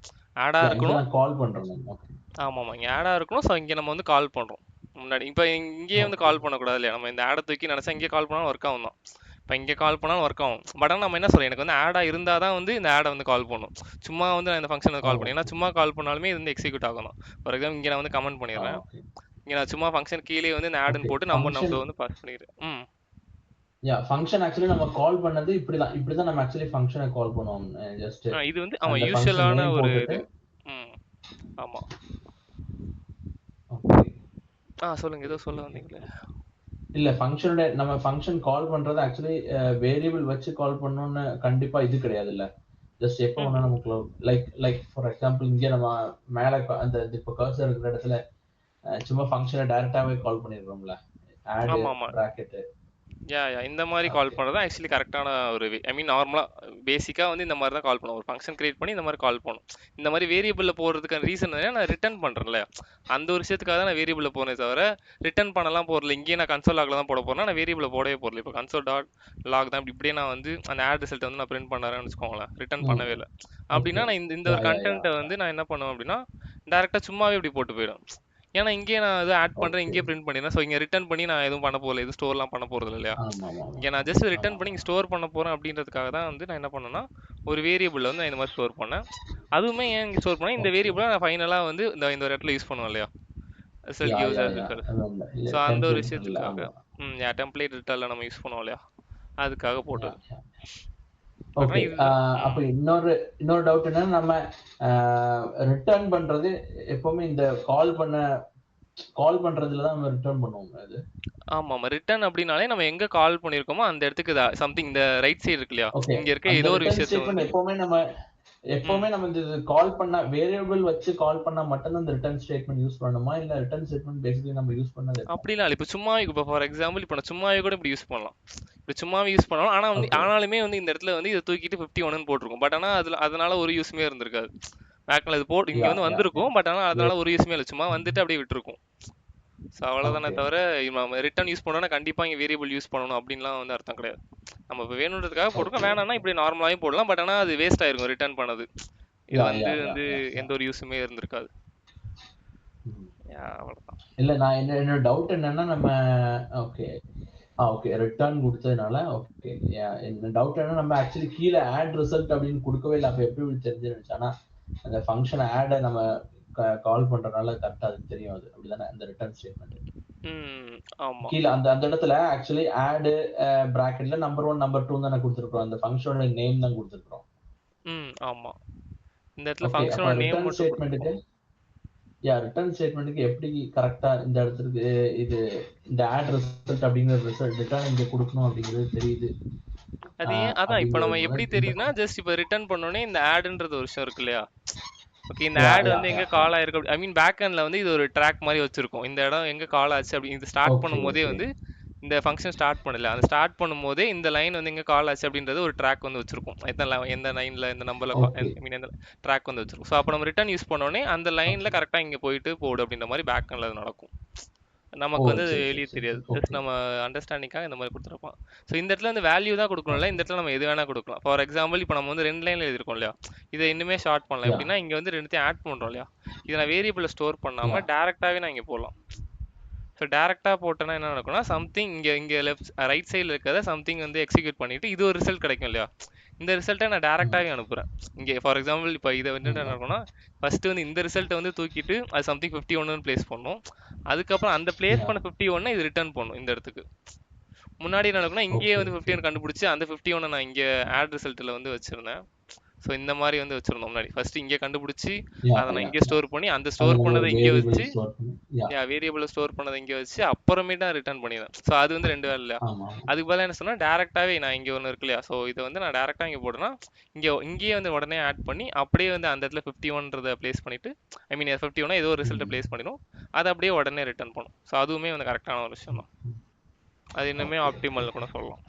ஆடா இருக்கணும், கால் பண்றோம். ஆமா இங்க ஆடா இருக்கணும். சோ இங்க நம்ம வந்து கால் பண்றோம் முன்னாடி. இப்போ இங்கேயே வந்து கால் பண்ணக்கூடாது இல்லையா, நம்ம இந்த ஆடை தூக்கி நினைச்சா இங்கே கால் பண்ணாலும் ஒர்க் ஆகும் தான். இப்போ இங்கே கால் பண்ணாலும் ஒர்க் ஆகும். பட் ஆனால் நம்ம என்ன சொல்றோம், எனக்கு வந்து ஆடாக இருந்தால் தான் வந்து இந்த ஆடை வந்து கால் பண்ணும். சும்மா வந்து நான் இந்த ஃபங்க்ஷன் கால் பண்ணேன், ஏன்னா சும்மா கால் பண்ணாலுமே இது வந்து எக்ஸிக்யூட் ஆகணும். ஃபார் எக்ஸாம்பிள் இங்கே நான் வந்து கமெண்ட் பண்ணிடுறேன், இங்கே நான் சும்மா ஃபங்க்ஷன் கீழே வந்து இந்த ஆடுன்னு போட்டு நம்பர் வந்து பாஸ் பண்ணிடுறேன். ஃபங்க்ஷன் ஆக்சுவலி நம்ம கால் பண்ணது இப்படிதான் நம்ம ஆக்சுவலி ஃபங்க்ஷனை கால் பண்ணுவோம். ஜஸ்ட் இது வந்து ஆமா யூசுவலான ஒரு இது. ஆமா சொல்லுங்க, ஏதோ சொல்ல வந்தீங்களே. இல்ல ஃபங்க்ஷனோட நம்ம ஃபங்க்ஷன் கால் பண்றது ஆக்சுவலி வேரியபிள் வச்சு கால் பண்ணனும்னு கண்டிப்பா இது கிடையாது இல்ல. ஜஸ்ட் எப்போ வேணா நமக்கு லைக் ஃபார் எக்ஸாம்பிள் இங்க நம்ம மேல அந்த இப்போ கர்சர் இருக்கிற இடத்துல சும்மா ஃபங்க்ஷனை டைரக்டாவே கால் பண்ணிடுறோம்ல, ஆட் பிராக்கெட் இந்த மாதிரி கால் பண்ணுறது ஆக்சுவலி கரெக்டான ஒரு ஐ மீன் நார்மலாக பேசிக்காக வந்து இந்த மாதிரி தான் கால் பண்ணுவோம். ஒரு ஃபங்க்ஷன் கிரியேட் பண்ணி இந்த மாதிரி கால் பண்ணும். இந்த மாதிரி வேரியபிளில் போகிறதுக்கான ரீசன் நான் ரிட்டர்ன் பண்ணுறேன்ல, அந்த ஒரு விஷயத்துக்காக தான் நான் வேரியபிளில் போனே தவிர ரிட்டர்ன் பண்ணலாம் போகிறல. இங்கேயே நான் கன்சோல் லாகில் தான் போட போகிறேன், நான் வேரியபிளில் போடவே போகிறல. இப்போ கன்சோல் டாட் லாக் தான் இப்படியே நான் வந்து அந்த ஆட் ரிசல்ட் வந்து நான் பிரிண்ட் பண்ணுறேன்னு வச்சுக்கோங்களேன், ரிட்டர்ன் பண்ணவே இல்லை அப்படின்னா நான் இந்த ஒரு கண்டென்ட்டை வந்து நான் என்ன பண்ணுவேன் அப்படின்னா டேரெக்டாக சும்மாவே இப்படி போட்டு போயிடும். ஏன்னா இங்கே நான் இது ஆட் பண்றேன், இங்கே பிரிண்ட் பண்ணிடுறேன். ஸோ இங்கே ரிட்டர்ன் பண்ணி நான் எதுவும் பண்ண போகல, எதுவும் ஸ்டோர்லாம் பண்ண போகிறது இல்லையா. இங்கே நான் ஜஸ்ட் ரிட்டர்ன் பண்ணி ஸ்டோர் பண்ண போகிறேன் அப்படின்றதுக்காக தான் வந்து நான் என்ன பண்ணேன்னா ஒரு வேரியபிளில் வந்து நான் இந்த மாதிரி ஸ்டோர் பண்ணேன். அதுவுமே ஏன் இங்கே ஸ்டோர் பண்ணேன், இந்த வேரியபிளை நான் ஃபைனலாக வந்து இந்த ஒரு இடத்துல யூஸ் பண்ணுவேன் இல்லையா, ரிசல்ட் யூஸ். ஸோ அந்த ஒரு விஷயத்துக்காக டெம்ப்ளேட் ரிட்டர்னில் நம்ம யூஸ் பண்ணுவோம் இல்லையா, அதுக்காக போட்டது. ஓகே, அப்ப இன்னொரு டவுட் என்னன்னா நம்ம ரிட்டர்ன் பண்றது எப்பவுமே இந்த கால் பண்றதுல தான் நம்ம ரிட்டர்ன் பண்ணுவோம். அது ஆமா ரிட்டர்ன் அப்படினாலே நம்ம எங்க கால் பண்ணிருக்கோமோ அந்த இடத்துக்கு சம்திங் இந்த ரைட் சைடு இருக்கு இல்லையா, இங்க இருக்க ஏதோ ஒரு விஷயத்தை எப்பவுமே நம்ம இந்த கால் பண்ண வேரியபிள் வச்சு கால் பண்ணா மட்டும் இந்த ரிட்டர்ன் ஸ்டேட்மெண்ட் யூஸ் பண்ணணுமா, இல்ல ரிட்டர்ன் ஸ்டேட்மெண்ட் பேசிக்கலி நம்ம யூஸ் பண்ணது அப்படிலாம் இல்ல. இப்போ சும்மா இப்போ ஃபார் எக்ஸாம்பிள் இப்போ நான் சும்மாவே கூட இப்படி யூஸ் பண்ணலாம், இப்படி சும்மாவே யூஸ் பண்ணலாம். ஆனா வந்து ஆனாலுமே வந்து இந்த இடத்துல வந்து இதை தூக்கிட்டு 51ன்னு போட்டிருக்கும். பட் ஆனா அதனால ஒரு யூஸ்மே இருந்திருக்காது. பேக்ல இது போட்டு இங்க வந்து வந்திருக்கும், பட் ஆனா அதனால ஒரு யூஸ்மே இல்லை, சும்மா வந்துட்டு அப்படியே விட்டுருக்கும். ஸோ அவ்வளோதானே தவிர நம்ம ரிட்டர்ன் யூஸ் பண்ணோம்னா கண்டிப்பாக இங்கே வேரியபிள் யூஸ் பண்ணணும் அப்படின்லாம் வந்து அர்த்தம் கிடையாது. நம்ம இப்போ வேணுன்றதுக்காக போட்டுருக்கோம், வேணாம்னா இப்படி நார்மலாகவே போடலாம். பட் ஆனால் அது வேஸ்ட் ஆயிருக்கும் ரிட்டர்ன் பண்ணது. இது வந்து எந்த ஒரு யூஸுமே இருந்திருக்காது. அவ்வளோதான். இல்லை நான் என்னோட டவுட் என்னன்னா நம்ம ஓகே ரிட்டர்ன் கொடுத்ததுனால ஓகே என்ன டவுட் என்னன்னா நம்ம ஆக்சுவலி கீழே ஆட் ரிசல்ட் அப்படின்னு கொடுக்கவே இல்லை. அப்போ எப்படி தெரிஞ்சிருந்துச்சு, ஆனால் அந்த ஃபங்க்ஷன் ஆடை நம்ம கால் பண்றதுனால கரெக்டா அதுக்கு தெரியும். அது அப்படிதானே அந்த ரிட்டர்ன் ஸ்டேட்மெண்ட். ஆமா. கீழ அந்த அந்த இடத்துல ஆக்சுவலி ஆட் பிராக்கெட்ல நம்பர் 1 நம்பர் 2 தானே குடுத்திருக்கிறோம். அந்த ஃபங்ஷனோட நேம் தான் குடுத்திருக்கிறோம். ஆமா. இந்த இடத்துல ஓகே. அப்ப ஃபங்ஷனோட நேம் ரிட்டர்ன் மட்டும் ஸ்டேட்மென்ட்க்கு குடுத்துருக்கோம். ரிட்டர்ன் ஸ்டேட்மென்ட்க்கு எப்படி கரெக்ட்டா இந்த இடத்துக்கு இது இந்த ஆட் ரிசல்ட் அப்படிங்கிற ரிட்டர்ன் இங்க குடுக்கணும் அப்படிங்கிறது தெரியுது. அது ஏன் அதான் இப்ப அப்படிங்கிறது நம்ம போல எப்படி இந்த தெரியுதுன்னா, ஜஸ்ட் இப்ப ரிட்டர்ன் பண்ணோனே இந்த ஆட்ன்றது ஒரு விஷயம் இருக்கு இல்லையா? ஓகே. இந்த யா ஆட் யா வந்து யா எங்க யா. கால் ஆயிருக்கு ஐ மீன் பேக் எண்ட்ல வந்து இது ஒரு ட்ராக் மாரி வச்சிருக்கும். இந்த இடம் எங்க கால் ஆச்சு அப்படி இது ஸ்டார்ட் ஓகே, பண்ணும்போதே ஓகே. வந்து இந்த ஃபங்ஷன் ஸ்டார்ட் பண்ணல. அந்த ஸ்டார்ட் பண்ணும்போதே இந்த லைன் வந்து எங்க கால் ஆச்சு அப்படின்றது ஒரு ட்ராக் வந்து வச்சிருக்கும். எந்த லைன்ல எந்த நம்பர்ல ஐ ஓகே. மீன் எந்த ட்ராக் வந்து வச்சிருக்கும். ஸோ அப்போ நம்ம ரிட்டர்ன் யூஸ் பண்ணோனே அந்த லைன்ல ஓகே. கரெக்டா இங்க போயிட்டு போடு அப்படின்ற மாதிரி பேக் எண்ட்ல அது நடக்கும். ஓ! நமக்கு வந்து அது சரி, சரி, வெளியே சரி, தெரியாது. சரி. Just okay. நம்ம அண்டர்ஸ்டாண்டிங்காக இந்த மாதிரி கொடுத்துருப்போம். ஸோ இந்த இடத்துல வந்து வேல்யூ தான் கொடுக்கணும்ல. இந்த ஓகே. இடத்துல நம்ம எது வேணா கொடுக்கலாம். ஃபார் எக்ஸாம்பிள் இப்போ நம்ம வந்து 2 லைன்ல எழுதிருக்கோம் இல்லையா? இதை இன்னுமே ஷார்ட் பண்ணலாம். யா எப்படின்னா இங்க வந்து ரெண்டுத்தையும் ஆட் பண்றோம் இல்லையா? இதை நான் வேரியபிள ஸ்டோர் யா. பண்ணாம டைரக்டாவே நான் இங்க போடலாம். ஸோ டேரெக்டா போட்டேன்னா என்ன நடக்கும்னா சம்திங் இங்க இங்க லெஃப்ட் ரைட் சைடில் இருக்கிறத சம்திங் வந்து எக்ஸிக்யூட் பண்ணிட்டு இது ஒரு ரிசல்ட் கிடைக்கும் இல்லையா? இந்த ரிசல்ட்டை நான் ம். டேரெக்டாகவே அனுப்புறேன். இங்கே ஃபார் எக்ஸாம்பிள் இப்போ இதை வந்து என்ன ம். நடக்கும்னா ஃபர்ஸ்ட் வந்து இந்த ரிசல்ட்டை வந்து தூக்கிட்டு அது சம்திங் 51 பிளேஸ் பண்ணும். அதுக்கப்புறம் அந்த பிளேஸ் யா. பண்ண 51 இது ரிட்டர்ன் பண்ணும் இந்த இடத்துக்கு. முன்னாடி என்ன நடக்கும்னா இங்கேயே ஓகே, வந்து ஓகே. 51 கண்டுபிடிச்சு அந்த 51 நான் இங்கே ஆட் ரிசல்ட்டில் வந்து வச்சிருந்தேன். ஸோ இந்த மாதிரி வந்து வச்சிருந்தோம் முன்னாடி. ஃபர்ஸ்ட் இங்கே கண்டுபிடிச்சி யா, அதை நான் யா, இங்கே யா. ஸ்டோர் பண்ணி அந்த அத ஸ்டோர் நம்ம ஒரு பண்ணதை இங்கே வேரியபிள் வச்சு ஸ்டோர் பண்ணி யா. வேரியபிள ஸ்டோர் பண்ணதை இங்கே வச்சு அப்புறமேட்டா ரிட்டர்ன் பண்ணிடுவேன். ஸோ அது வந்து 2 வேலை இல்லையா? ஆமா, ஆமா. அதுக்கு பதிலா என்ன சொன்னா டேரெக்டாவே நான் இங்கே ஒன்று இருக்கு இல்லையா? ஸோ இதை வந்து நான் டேரெக்டாக இங்கே போட்டேன்னா இங்கேயே வந்து உடனே ஆட் பண்ணி அப்படியே வந்து அந்த இடத்துல 51ன்றதை பிளேஸ் பண்ணிட்டு ஐ மீன் 51 ஏதோ ஒரு ரிசல்ட்டை ம். பிளேஸ் பண்ணிடும். அதை அப்படியே உடனே ரிட்டர்ன் பண்ணும். ஸோ அதுவுமே வந்து கரெக்டான ஒரு விஷயம் தான். ம். அது இன்னுமே ஓகே, ஓகே, ஆப்டிமல் கூட சொல்லலாம்.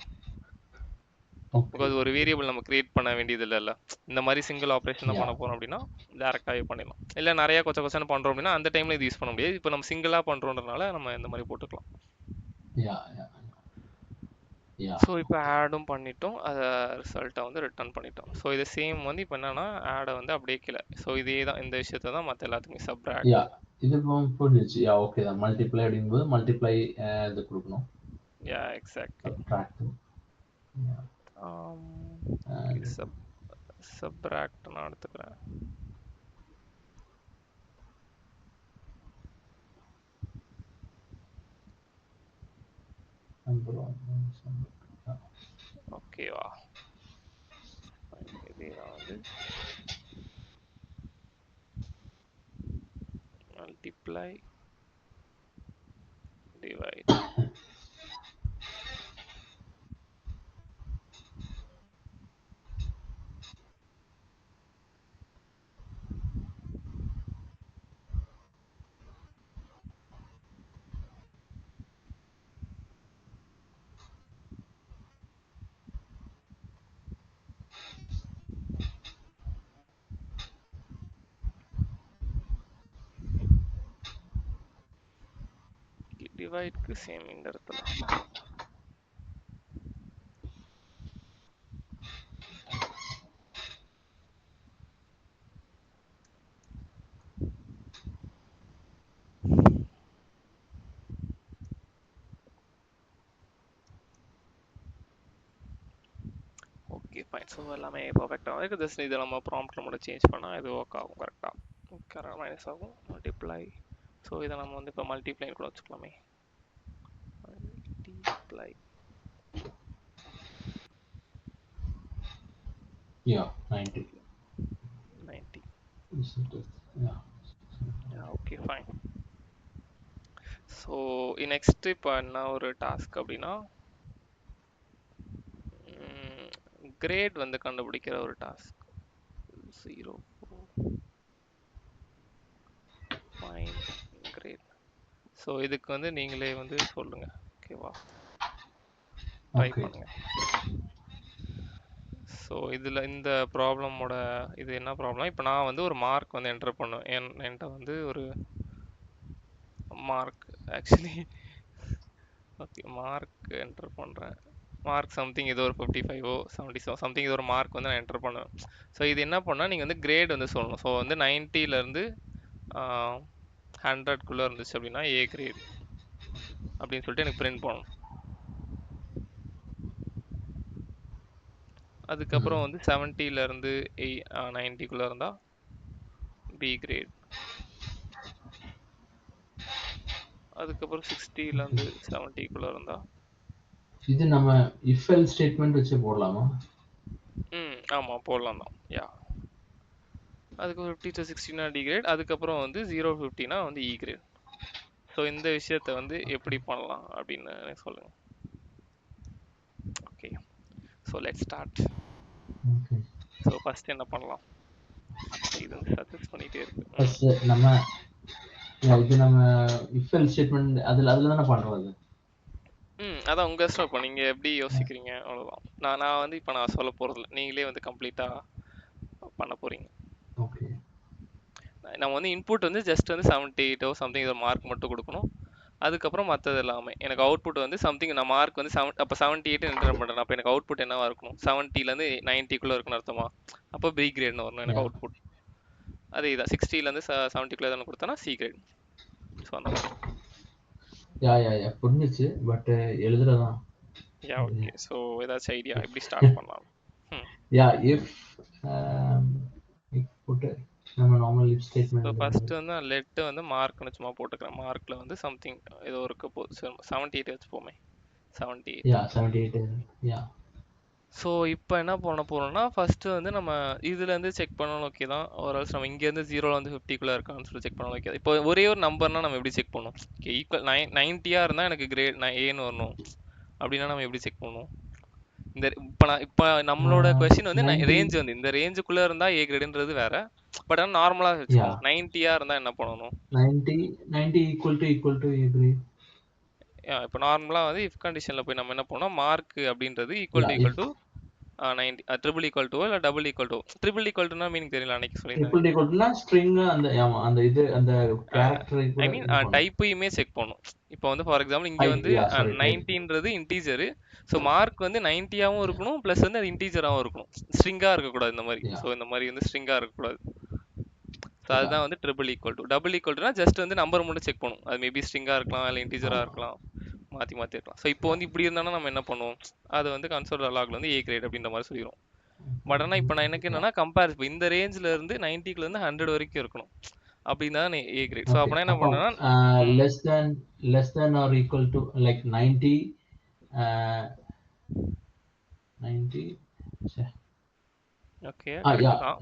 ஓகே, பிகாஸ் ஒரு ஓகே. வேரியபிள் நம்ம கிரியேட் பண்ண வேண்டியது இல்லைல்ல. இந்த மாதிரி சிங்கிள் ஆப்ரேஷன் தான் யா. பண்ண போறோம் அப்படின்னா டேரெக்டாகவே பண்ணிடலாம். இல்லை நிறைய கொச்சன்னு பண்றோம் அப்படின்னா அந்த டைம்ல இது யூஸ் பண்ண முடியாது. இப்போ நம்ம சிங்கிளா பண்றோன்றனால நம்ம இந்த மாதிரி போட்டுக்கலாம். யா, யா, யா. ஸோ இப்போ ஓகே. ஆடும் பண்ணிட்டோம். அதை ரிசல்ட்டை வந்து ரிட்டர்ன் பண்ணிட்டோம். ஸோ இது சேம் வந்து இப்போ என்னன்னா ஆடை வந்து அப்படியே கீழே. ஸோ இதே தான் இந்த விஷயத்தை தான் மற்ற எல்லாத்துக்குமே யா. சப்ராக்ட். இது இப்போ புரிஞ்சிருச்சு. யா, ஓகே தான். மல்டிப்ளை அப்படிங்கும்போது மல்டிப்ளை இது குடுக்கணும். Yeah exactly. Subtract. Yeah. Okay and subtract நான் எடுத்துக்கிறேன். நம்பர் 1 ஓகேவா? இதே தான் வந்து மல்டிப்ளை டிவைட். டிவைட்க்கு சேம் இந்த இடத்துல. Okay fine. ஸோ எல்லாமே பர்ஃபெக்டாக இருக்குது. ஜஸ்ட் இதை நம்ம ப்ராம்ப்டில் மட்டும் சேஞ்ச் பண்ணால் இது ஒர்க் ஆகும் கரெக்டாக மைனஸ் ஆகும். மல்டிப்ளை. ஸோ இதை நம்ம வந்து இப்போ மல்டிப்ளைன்னு கூட வச்சுக்கலாமே. Multiply. Yeah 90. 90. Yeah. Okay fine. So next இப்போ என்ன ஒரு டாஸ்க் அப்படின்னா கிரேட் வந்து கண்டுபிடிக்கிற ஒரு டாஸ்க். 0 fine great. ஸோ இதுக்கு வந்து நீங்களே வந்து சொல்லுங்க. ஓகேவா? Try okay. பண்ணுங்க. ஸோ இதில் இந்த ப்ராப்ளமோட இது என்ன ப்ராப்ளம்? இப்போ நான் வந்து ஒரு மார்க் வந்து என்டர் பண்ணுவேன். என்கிட்ட வந்து ஒரு mark actually okay mark enter பண்ணுறேன். மார்க் சம்திங் ஏதோ ஒரு 55 77 சம்திங் ஏதோ ஒரு மார்க் வந்து நான் என்டர் பண்ணுவேன். ஸோ இது என்ன பண்ணால் நீங்கள் வந்து கிரேட் வந்து சொல்லணும். ஸோ வந்து 90லேருந்து 100க்குள்ளே இருந்துச்சு அப்படின்னா ஏ கிரேட் அப்படின்னு சொல்லிட்டு எனக்கு பிரிண்ட் பண்ணணும். அதுக்கப்புறம் வந்து 70லேருந்து 90க்குள்ளே இருந்தால் பி கிரேட். அதுக்கப்புறம் 60லேருந்து 70க்குள்ளே இருந்தா இது நம்ம இஃப் எல் ஸ்டேட்மெண்ட் வச்சு போடலாமா? ஆமாம் போடலாம் தான். யா அதுக்கு 50 to 60னா டி கிரேட், அதுக்கப்புறம் வந்து 0 50னா வந்து இ கிரேட். ஸோ இந்த விஷயத்த வந்து எப்படி பண்ணலாம் அப்படின்னு எனக்கு சொல்லுங்க. Okay, so let start. Okay. So first என்ன பண்ணலாம்? இது வந்து சஜஸ்ட் பண்ணிட்டே இருக்கு. ஃபர்ஸ்ட் நம்ம இது நம்ம இஃப் எல் ஸ்டேட்மெண்ட் அதுல தானே பண்றது. அதான் உங்க இஷ்டம். இப்போ நீங்க எப்படி யோசிக்கிறீங்க அவ்வளவுதான். நான் வந்து இப்போ நான் சொல்ல போறது இல்லை, நீங்களே வந்து கம்ப்ளீட்டா பண்ண போறீங்க. ஓகே. நம்ம வந்து இன்புட் வந்து ஜஸ்ட் வந்து 78 சம்திங் இதை மார்க் மட்டும் கொடுக்கணும். அதுக்கப்புறம் மற்றது எல்லாமே எனக்கு அவுட்புட் வந்து சம்திங் நான் மார்க் வந்து அப்போ 78 என்டர் பண்ணுறேன். அப்போ எனக்கு அவுட்புட் என்னவா இருக்கணும்? 70லேருந்து 90க்குள்ளே இருக்குன்னு அர்த்தமா? அப்போ பி கிரேட்னு வரணும் எனக்கு அவுட்புட். அதே இதான் 60லேருந்து 70க்குள்ளே தானே கொடுத்தனா சி கிரேட். ஸோ அந்த மாதிரி யா புரிஞ்சிச்சு. பட் எழுதுறதான். Yeah okay. ஸோ ஏதாச்சும் ஐடியா எப்படி ஸ்டார்ட் பண்ணலாம்? யா இஃப் போட்டு நம்ம normal if so statement first வந்து லெட் வந்து மார்க்னு சும்மா போட்டுக்கிறேன். மார்க்கில் வந்து சம்திங் ஏதோ இருக்க போகுது. 78 வச்சுப்போமே. 78. யா 78 யா. ஸோ இப்போ என்ன பண்ண போகிறோம்னா ஃபஸ்ட்டு வந்து நம்ம இதுலேருந்து செக் பண்ணணும். ஓகே தான். ஒரு நம்ம இங்கேருந்து 0ல் வந்து 50க்குள்ளே இருக்கான்னு சொல்லி செக் பண்ணணும். ஓகே, இப்போ ஒரே ஒரு நம்பர்னால் நம்ம எப்படி செக் பண்ணணும்? ஓகே, ஈக்குவல் 90 இருந்தால் எனக்கு கிரேட் ஏன்னு வரணும் அப்படின்னா நம்ம எப்படி செக் பண்ணுவோம்? இந்த இப்போ நம்மளோட கொஸ்டின் வந்து 90 ரேஞ்ச் வந்து இந்த ரேஞ்சுக்குள்ளே இருந்தால் ஏ கிரேடுன்றது வேற. பட் ஆனால் நார்மலாக வச்சுப்போம். 90 இருந்தால் என்ன பண்ணணும்? 90 ஈக்குவல் டு ஏ கிரேட். இப்போ நார்மலாக வந்து இஃப் கண்டிஷனில் போய் நம்ம என்ன பண்ணோம்? மார்க் அப்படின்றது equal to 90 triple equal to இல்லை double equal to. Triple equal டுனா மீனிங் தெரியல, அன்னைக்கு சொல்லியிருந்தேன். ட்ரிபிள் ஈக்குவல்னா ஸ்ட்ரிங் அந்த இது அந்த கேரக்டரை கூட ஐ மீன் டைப்பையுமே செக் பண்ணும். இப்போ வந்து ஃபார் எக்ஸாம்பிள் இங்கே வந்து 90ன்றது இன்டீஜரு. ஸோ மார்க் வந்து 90ஆகவும் இருக்கணும், ப்ளஸ் வந்து அது இன்டீஜராகவும் இருக்கணும். ஸ்ட்ரிங்காக இருக்கக்கூடாது இந்த மாதிரி. ஸோ இந்த மாதிரி வந்து ஸ்ட்ரிங்காக இருக்கக்கூடாது. ஸோ அதுதான் வந்து triple equal to. Double equal டுனா ஜஸ்ட் வந்து நம்பர் மட்டும் செக் பண்ணும். அது மேபி ஸ்ட்ரிங்காக இருக்கலாம், இல்லை இன்டீஜராக இருக்கலாம், மாற்றி இருக்கலாம். ஸோ இப்போ வந்து இப்படி இருந்தாலும் நம்ம என்ன பண்ணுவோம்? அது வந்து கன்சோல் லாக்ல வந்து ஏ கிரேட் அப்படின்ற மாதிரி சொல்லிடும். பட் ஆனால் இப்போ நான் எனக்கு என்னன்னா கம்பேர் இப்போ இந்த ரேஞ்சில் இருந்து 90க்குலேருந்து 100 வரைக்கும் இருக்கணும் அப்படின்னா ஏ கிரேட். ஸோ அப்படின்னா என்ன பண்ணேன்னா less than or equal to like 90 okay correct தான்.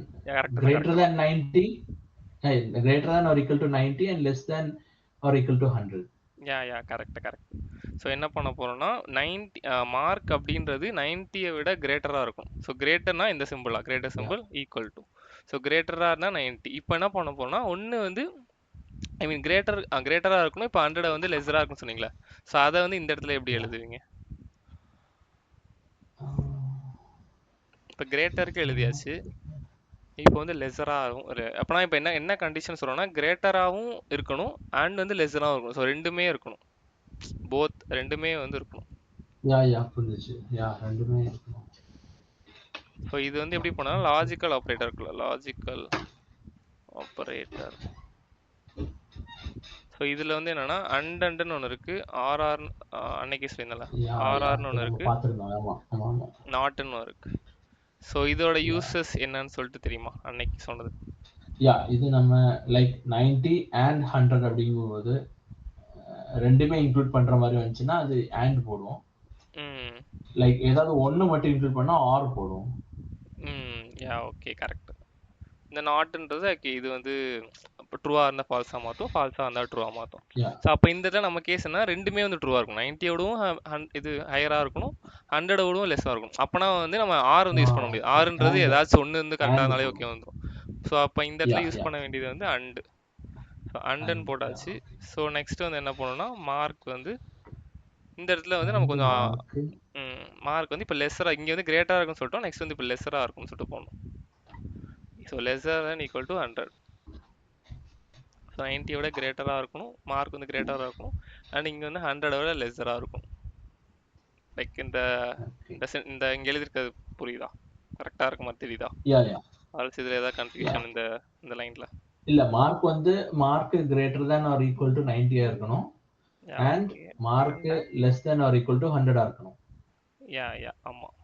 greater than 90 greater than or equal to 90 and less than or equal to 100. Yeah correct. So என்ன பண்ண போறோம்னா 90 மார்க் அப்படின்றது 90யை விட கிரேட்டராக இருக்கும். ஸோ கிரேட்டர்னா இந்த சிம்பிளா greater symbol equal to. So கிரேட்டராக இருந்தால் 90. இப்போ என்ன பண்ண போறோம்னா ஒன்று வந்து ஐ மீன் கிரேட்டராக இருக்கணும். இப்போ 100 வந்து லெஸராக இருக்குன்னு சொன்னீங்களா? ஸோ அதை வந்து இந்த இடத்துல எப்படி எழுதுவீங்க? இப்போ கிரேட்டருக்கு எழுதியாச்சு. இப்போ வந்து லெஸராகவும் அப்போனா இப்போ என்ன கண்டிஷன் சொல்கிறோம்னா கிரேட்டராகவும் இருக்கணும் அண்ட் வந்து லெஸராகவும் இருக்கணும். ஸோ ரெண்டுமே இருக்கணும். போத் ரெண்டுமே வந்து இருக்கணும். புரிஞ்சுச்சு. ரெண்டுமே இருக்கணும். ஸோ இது வந்து எப்படி பண்ணாலும் லாஜிக்கல் ஆப்ரேட்டர் இருக்குல்ல, லாஜிக்கல் ஆப்ரேட்டர். ஸோ இதில் வந்து என்னன்னா அண்டுன்னு ஒன்று இருக்கு, ஆர்ஆர் அன்னைக்கு சொல்லியிருந்தல ஆர்ஆர்னு ஒன்று இருக்கு, நாட்டுன்னு ஒன்று இருக்கு. ஸோ இதோட யூசஸ் என்னன்னு சொல்லிட்டு தெரியுமா அன்னைக்கு சொன்னது? இது நம்ம லைக் 90 and 100 அப்படிங்கும்போது ரெண்டுமே இன்க்ளூட் பண்ற மாதிரி வந்துச்சுன்னா அது and போடுவோம். லைக் ஏதாவது ஒன்று மட்டும் இன்க்ளூட் பண்ணா ஆர் போடுவோம். Okay correct. இந்த நாட்டுன்றது இது வந்து ட்ரூவாக இருந்தால் ஃபால்ஸாக மாற்றும், ஃபால்ஸாக இருந்தால் ட்ரூவாக மாற்றும். ஸோ அப்போ இந்த இடத்துல நம்ம கேஸ்னா ரெண்டுமே வந்து ட்ரூவாக இருக்கும். 90ஓடவும் இது ஹையராக இருக்கணும், 100ஓடவும் லெஸ்ஸாக இருக்கணும். அப்போனா வந்து நம்ம ஆர் வந்து யூஸ் பண்ண முடியாது. ஆறுன்றது ஏதாச்சும் ஒன்று வந்து கரெக்டாக இருந்தாலே ஓகே வந்துடும். ஸோ அப்போ இந்த இடத்துல யூஸ் பண்ண வேண்டியது வந்து அண்டு. ஸோ அண்டுன்னு போட்டாச்சு. ஸோ நெக்ஸ்ட் வந்து என்ன பண்ணணும்னா மார்க் வந்து இந்த இடத்துல வந்து நம்ம கொஞ்சம் மார்க் வந்து இப்போ லெஸ்ஸராக இங்கே வந்து கிரேட்டாக இருக்குன்னு சொல்லிட்டோம். நெக்ஸ்ட் வந்து இப்போ லெஸ்ஸராக இருக்குன்னு சொல்லிட்டு போகணும். So lesser then equal to 100. So 90 விட கிரேட்டராக இருக்கணும், மார்க் வந்து கிரேட்டராக இருக்கணும், அண்ட் இங்கே வந்து 100 விட லெஸ்ஸராக இருக்கும். லைக் இந்த இங்கே எழுதிருக்கிறது புரியுதா? கரெக்டாக இருக்க மாதிரி தெரியுதா? ஆல்ஸ் இதில் ஏதாவது கன்ஃபியூஷன் இந்த லைனில்? இல்லை, மார்க் வந்து mark greater than or equal to 90 இருக்கணும் and mark less than or equal to 100 இருக்கணும். ஆமாம்.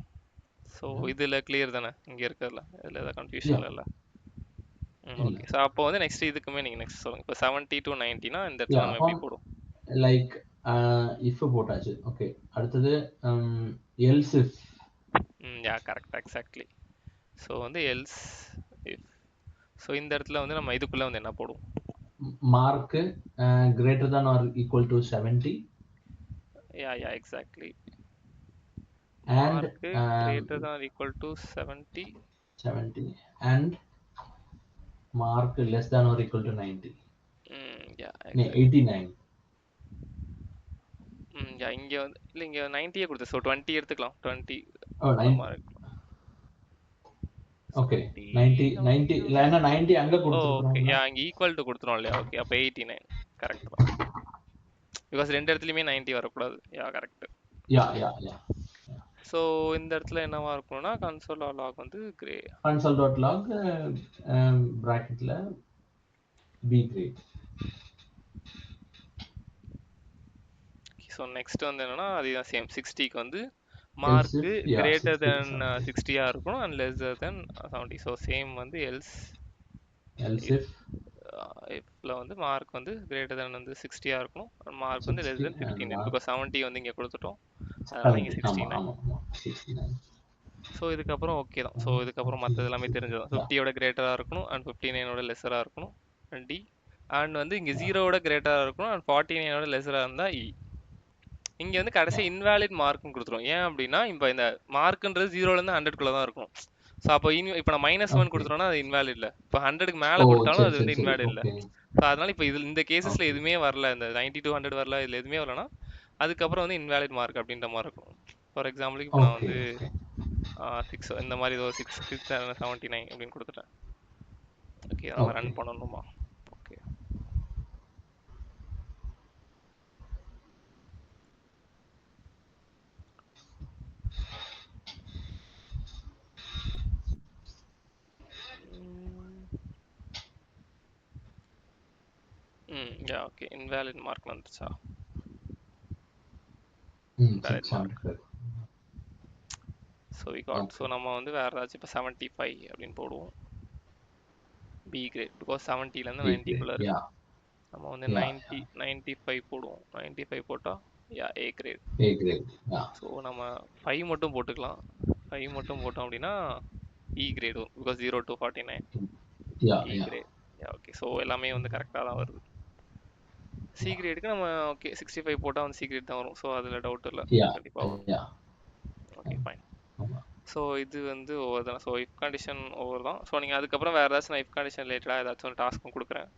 ஸோ இதில் கிளியர் தானே? இங்கே இருக்கிறதுல இதில் ஏதாவது கன்ஃபியூஷன் இல்லை? ஓகே. ஸோ அப்போ வந்து நெக்ஸ்ட் இதுக்குமே நீங்கள் நெக்ஸ்ட் சொல்லுங்கள். இப்போ 70 to 90னா இந்த இடத்துல நம்ம எப்படி போடுவோம்? லைக் இஃப் போட்டாச்சு. ஓகே, அடுத்தது else if. Yeah correct, exactly. So வந்து எல்ஸ் இஃப். ஸோ இந்த இடத்துல வந்து நம்ம இதுக்குள்ள வந்து என்ன போடுவோம்? Mark greater than or equal to 70 yeah exactly. and mark greater than equal to 70 and mark less than or equal to 90. Yeah No, exactly. 89. யா இங்க வந்து இல்ல இங்க 90 கொடுத்து, ஸோ 20 எடுத்துக்கலாம். 20 Oh, அந்த 9. மாதிரி இருக்கலாம். Okay, 70 90 இல்ல, ஏன்னா 90 அங்க ஓகே. கொடுத்துருக்கோம்ல. யா இங்க ஈக்குவல் டு கொடுத்துரும் இல்லையா? ஓகே, அப்போ 89 கரெக்ட் தான். பிகாஸ் ரெண்டு இடத்துலையுமே 90 வரக்கூடாது. Yeah correct. யா ஸோ இந்த இடத்துல என்னவா இருக்கணும்னா கன்சோல் லாக் வந்து grey. console.log bracketல b grade. So next வந்து என்னன்னா அதுதான் சேம் 60க்கு வந்து மார்க் கிரேட்டர் தென் 60 இருக்கணும் and lesser then 70. So same வந்து எல்ஸ் இஃப்ல வந்து மார்க் வந்து கிரேட்டர் தென் வந்து 60 இருக்கணும், மார்க் வந்து லெஸ் தென் 69. பிகாஸ் 70 வந்து இங்கே கொடுத்துட்டோம், அதனால இங்கே 69. ஸோ இதுக்கப்புறம் ஓகே தான். ஸோ இதுக்கப்புறம் மற்றது எல்லாமே தெரிஞ்சதான். 50யோட கிரேட்டராக இருக்கணும் அண்ட் 59ஓட லெஸராக இருக்கணும் அண்ட் டி. அண்ட் வந்து இங்கே 0வோட கிரேட்டராக இருக்கணும் அண்ட் 49ஓட லெஸராக இருந்தால் இ. இங்கே வந்து கடைசி இன்வேலிட் மார்க்னு கொடுத்துரும். ஏன் அப்படின்னா இப்போ இந்த மார்க்ன்றது 0லேருந்து 100க்குள்ளே தான் இருக்கும். ஸோ அப்போ இப்போ நான் -1 கொடுத்துட்டோம்னா அது இன்வேலிட் இல்லை. இப்போ 100க்கு மேலே கொடுத்தாலும் அது வந்து இன்வேலிட் இல்லை. ஸோ அதனால இப்போ இதில் இந்த கேசஸில் எதுவுமே வரல, இந்த 90 to 100 வரல, இதில் எதுவுமே வரலன்னா அதுக்கப்புறம் வந்து இன்வேலிட் மார்க் அப்படின்ற மாதிரி இருக்கும். ஃபார் எக்ஸாம்பிளுக்கு இப்போ நான் வந்து 6 இந்த மாதிரி ஏதோ 679 அப்படின்னு கொடுத்துட்டேன். ஓகே, நம்ம ரன் பண்ணணுமா? Okay, yeah okay, invalid mark வந்துச்சா? Invalid mark. So we got. So நம்ம வந்து வேற ஏதாச்சும் இப்போ 75 அப்படின்னு போடுவோம். பி கிரேட், பிகாஸ் 70லேருந்து 90குள்ளே இருக்கு. நம்ம வந்து 95 போடுவோம். 95 போட்டால் யா ஏ கிரேட். ஸோ நம்ம 5 மட்டும் போட்டுக்கலாம். 5 மட்டும் போட்டோம் அப்படின்னா இ கிரேட் வரும், because 0 to 49 E grade. Okay, so எல்லாமே வந்து கரெக்டாக தான் வருது. சி கிரேடுக்கு நம்ம ஓகே 65 போட்டால் வந்து சி கிரேட் தான் வரும். ஸோ அதில் டவுட் இல்லை, கண்டிப்பாக வரும். Okay fine. ஸோ இது வந்து ஓவர் தான். ஸோ இஃப் கண்டிஷன் ஓவர் தான். ஸோ நீங்கள் அதுக்கப்புறம் வேறு ஏதாச்சும் நான் இஃப் கண்டிஷன் ரிலேட்டடாக ஏதாச்சும் டாஸ்க்கும் கொடுக்குறேன்.